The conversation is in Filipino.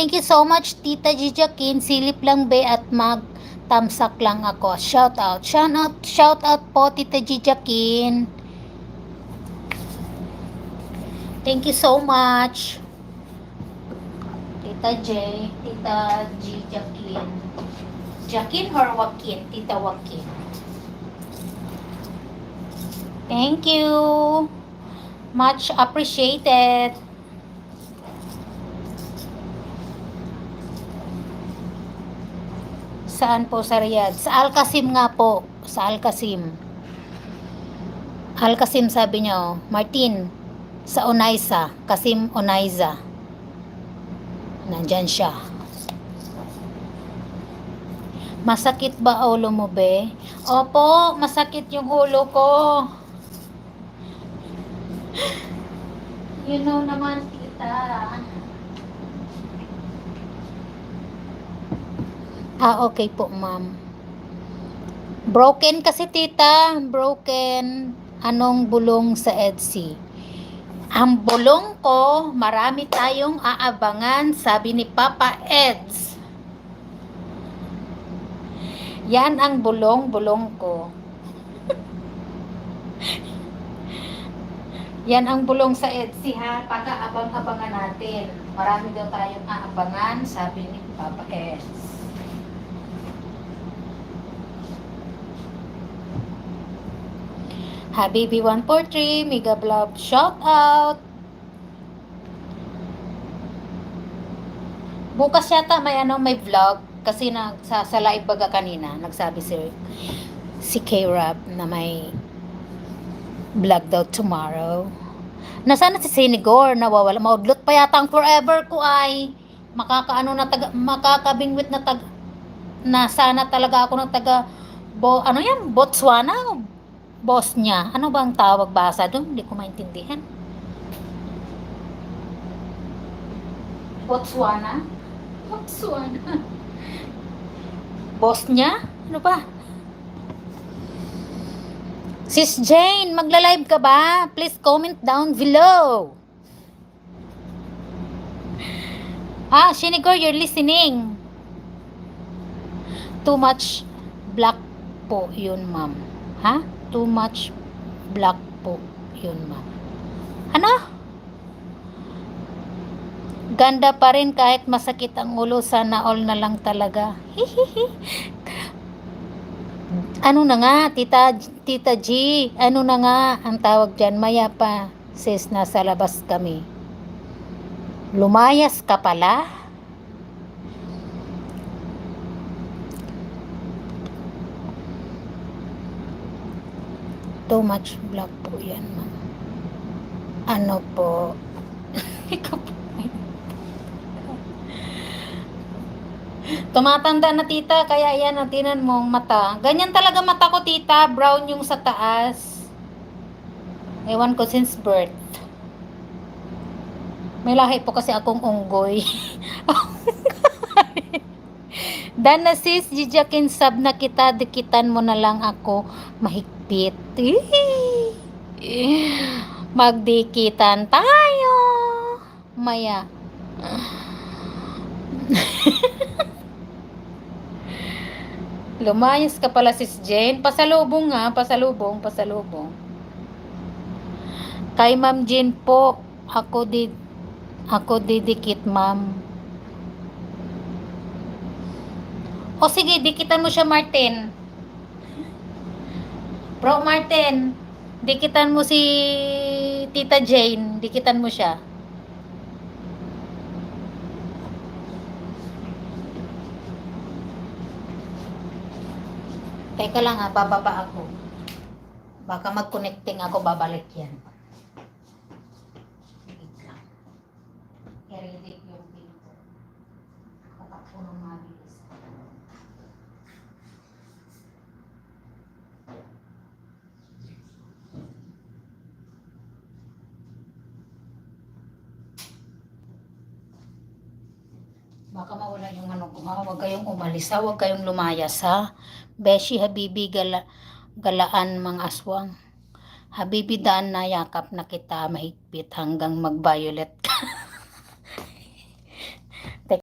Thank you so much, Tita Jijakin. Silip lang be at mag-tamsak lang ako. Shout out. Shout out po, Tita Jijakin. Thank you so much. Tita J, Tita Jijakin. Jakin or Wakin? Tita Wakin. Thank you. Much appreciated. Saan po sa Riyadh? Sa Al-Qasim nga po. Sa Al-Qasim. Al-Qasim sabi niyo. Martin, sa Onaysa. Qasim Onaysa. Nandyan siya. Masakit ba ulo mo, be? Opo, masakit yung ulo ko. You know naman, tita. Okay po, ma'am. Broken kasi, tita. Broken. Anong bulong sa EDSI? Ang bulong ko, marami tayong aabangan, sabi ni Papa Eds. Yan ang bulong ko. Yan ang bulong sa EDSI, ha? Pagka-abang-abangan natin. Marami daw tayong aabangan, sabi ni Papa Eds. Habibi 143, Mega Vlog, shout out. Bukas yata may vlog kasi sa live baga kanina nagsabi si K-Rap na may vlog daw tomorrow. Nasaan na si Sinigor? Nawawala. Maudlot pa yata ang forever ko ay makakabingwit na na sana talaga ako ng Botswana. Boss niya. Ano ba ang tawag basa doon? Hindi ko maintindihan. Botswana? Boss niya? Ano ba? Sis Jane, magla-live ka ba? Please comment down below. Shinigor, you're listening. Too much black po yun, ma'am. Too much black po yun, ma'am. Ano? Ganda pa rin kahit masakit ang ulo. Sana all na lang talaga. Ano na nga, Tita G? Ano na nga ang tawag dyan? Maya pa, sis, nasa labas kami. Lumayas ka pala? Too much black po yan, ma'am. Ano po? Tumatanda na, tita, kaya yan, tinan mo ang mata. Ganyan talaga mata ko, tita. Brown yung sa taas. Ewan ko since birth. May lahi po kasi akong unggoy. Dana sis, jijakin sab na kita, dikitan mo na lang ako mahigpit. Magdikitan tayo. Maya. Lumayas ka pala, sis Jane. Pasalubong nga, pasalubong. Kay Ma'am Jane po, ako didikit, ma'am. O sige, dikitan mo siya, Martin. Bro Martin, dikitan mo si Tita Jane, dikitan mo siya. Teka lang, bababa ako. Baka mag-connecting ako, babalik yan. Wait lang. I-ready yung pinto. Kapag po nang mabilis. Baka mawala yung ano ko. Huwag kayong umalis, ha? Huwag kayong lumayas, ha? Beshi, Habibi, galaan mga aswang. Habibi, daan na yakap na kita mahigpit hanggang mag-violet